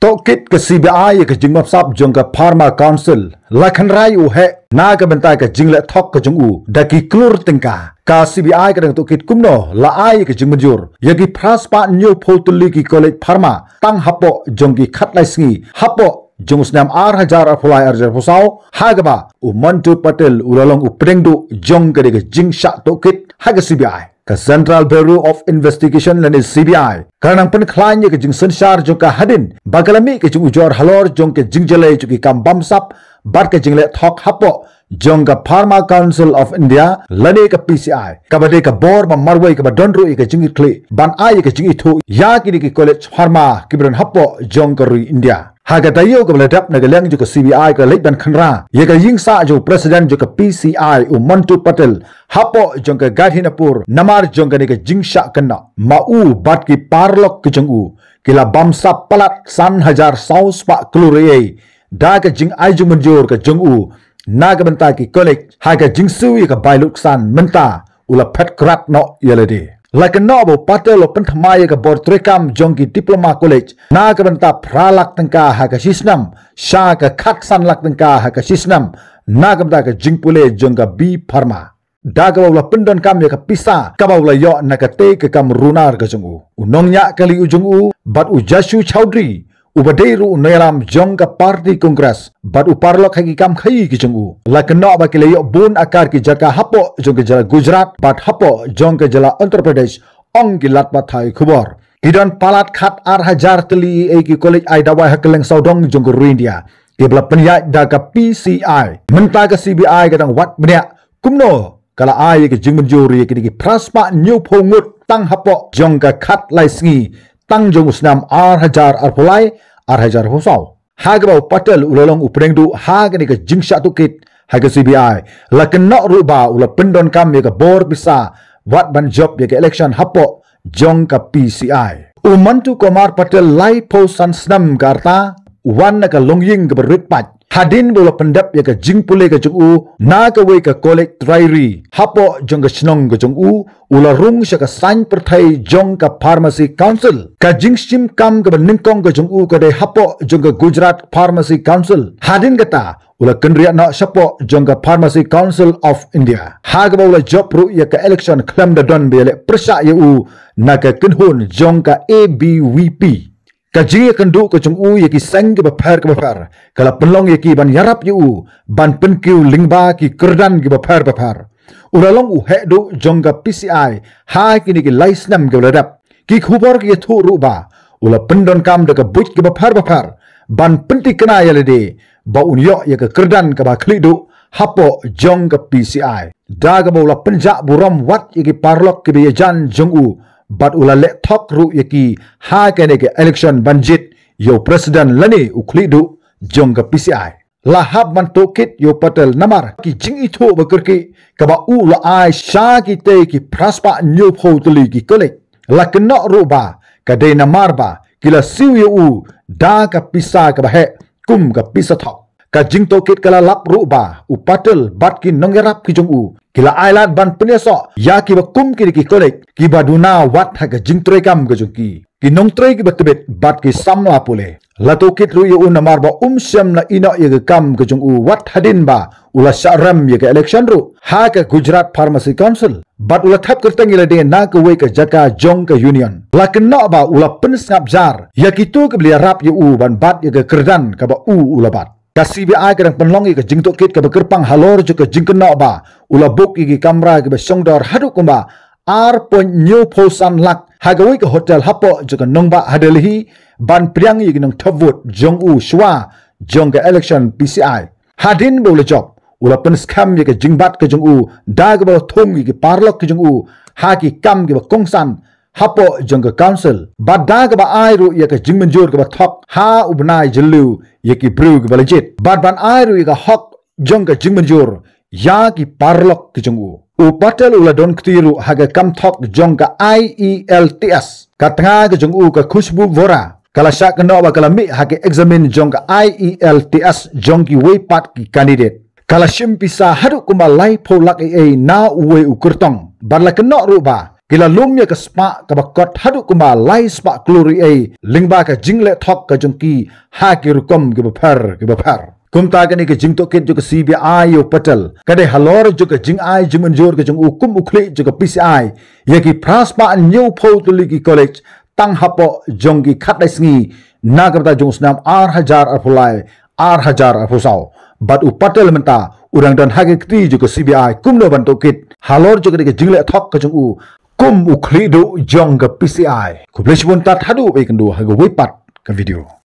Tokit ke CBI ke jing mapsap jong ke Pharma Council lakhan rai u he na ke bentai ke jing le thok ke jong u daki klur tingka ka CBI ke dang tokit kumno la ai ke jing menjur yagi praspa new potuli ki college Pharma tang hapo jong ki khat lai sngi hapo jong snam R1000 apulai arjar pusau hagaba u Mantu Patel ulalong u prengdu jong ke de jing sha tokit haga CBI ka Central Bureau of Investigation lani CBI karena pen klanya ke jing sensar jong ka hadin bagalami ke jing ujor halor jong ke jing jale ki kam bamsap bar ke jing le thok hapo jong ka Pharma Council of India lani ka PCI ka bade ka bor ma marwai ka badonru ke jing kle ban ai ke jing ithu ya ki ki college Pharma kibran hapo jong ka rui India haga tayo ka beladap nagaleng jo ka CBI ka late ban khanra ye ka ying sa jo president jo ka PCI u Mantu Patel hapo jong ka Gadhinapur namar jong ka ni ka jingsha kana mau bat ki parlok ke jong u kila bamsa palat san hajar saus pa klure da ka jing ai jong menjur ka jong u naga benta ki college haga jingsu ye ka bailuk san menta ula phet krat no yelede like no bo Patel open thmaya ka bor trekam jong ki diploma college na ka banta pralak tangka ha ka sisnam sha ka khat san lak tangka ha ka sisnam na ka banta ka jingpule jong ka B Pharma da ka bawla pendon kam ya ka pisa ka bawla yo na ka te ka kam runar ka jong u unong nya kali u jong u bat u Jashu Chowdhury ubadeiru nelam jong ka party congress bat u parlok hagi kam khai ki jong u like no ba kile yo bun akar ki jaka hapo jong ke jala Gujarat bat hapo jong ke jala Andhra Pradesh ong ki lat pathai khubor kidan palat khat R1000 teli ki college ai dawai hakeleng saudong jong ke India ke bla penya da ka PCI menta ka CBI kadang wat benya kumno kala ai ke jing menjuri ki praspa new phongut tang hapo jong ka khat lai sngi tang jong usnam R1000 arpulai R1000 hosau hagabau Patel ulalong uprengdu hagani ka jingsha tukit haga CBI lakin no ruba ula pendon kam ya ka bor bisa wat ban job ya ka election hapo jong ka PCI Mantu Kumar Patel lai po san snam garta wan na ka longying ka berritpat hadin bola pendap ya ka jingpule ka jong u na ka we ka college trairi hapo jong ka snong ka jong u ula rung sya ka san perthai jong ka Pharmacy Council ka jingsim kam ka ningkong ka jong u ka de hapo jong ka Gujarat Pharmacy Council hadin kata ula kendria na sapo jong ka Pharmacy Council of India haga bola job ru ya ka election klam da don bele persa ya u na ka kenhun jong ka ABVP Kajing kendu kacung u yaki sang ke bapar kala penlong yaki ban yarap yu ban penkiu lingba ki kerdan ke bapar uralong u hekdu jongga PCI ha kini ki laisnam ke beladap ki khubor ki thu ruba ula pendon kam de ke buj ke bapar ban penti kena yalede ba unyo ya ke kerdan ke ba khlidu hapo jongga PCI daga bola penjak buram wat yaki parlok ke bejan jong u bat ula le thok ru yaki ha kene ke election banjit yo president lani uklidu jong ka PCI lahab man tokit yo Patel namar ki jing itho bakerki kaba u la ai sha ki te ki praspa new photuli ki kole la kno ru ba ka de namar ba kila siu yo u da ka pisa ka ba he kum ka pisa thok ka jing tokit kala lap ru ba u Patel bat ki nongerap ki jong u kila ailat ban penyeso ya ki bakum ki college ki baduna wat ha ka jing trekam ka jongki ki nong tre ki batbet bat ki samla pule lato kit ru yu namar ba syam na ino ye kam ka jong u wat hadin ba ula sharam ye ka election ru ha ka Gujarat Pharmacy Council bat ula thap kertang ila de na ka we ka jaka jong ka union lakin no ba ula pen snap jar ya ki tu ka beli rap yu ban bat ye ka kerdan ka ba ula bat ka CBI kadang penlong ka jingtok kit ka bekerpang halor jo ka jingkena ba ula buk ki kamera ka besongdor hadu kumba R.new posan lak hagawi ka hotel hapo jo ka nongba hadelihi ban priang yi nong thavut jong u shwa jong ka election PCI hadin bole job ula pen scam ye ka jingbat ka jong u dag ba thom ki parlok ka jong u ha ki kam ki ba kongsan hapo jong ka council badag ba ai ru ye ka jingmenjur ka ba thok ha ubnai jelu ye ki bru ka balajit bad ban ai ru ka hok jong ka jingmenjur ya ki parlok ki jong u Patel ula don ktiru haga kam thok jong ka IELTS ka tanga ka jong u ka Khushbu Vora kala syak no ba kala mi haga examine jong ka IELTS jong ki way pat ki candidate kala shim pisa hadu kuma lai pholak na uwe ukurtong barla kno ru ba kila lumya ka spa ka bakot hadu kuma lai spa kluri ai lingba ka jingle thok ka jungki ha ki rukom ki bapar kumta ka ni ka jingto kit jo ka CBI yo patal kade halor jo ka jing ai jimanjor ka jung ukum ukli jo ka PCI yaki praspa new photuli ki college tang hapo jongi khatai sngi nagabta jung snam R1000 arphulai R1000 arphusau bat upatal menta urang dan hage kti jo ka CBI kumno banto kit halor jo ka ni ka jingle thok ka jung kum ukli do jong ka PCI kubleshbon tat hadu be kendu hago wipat ka video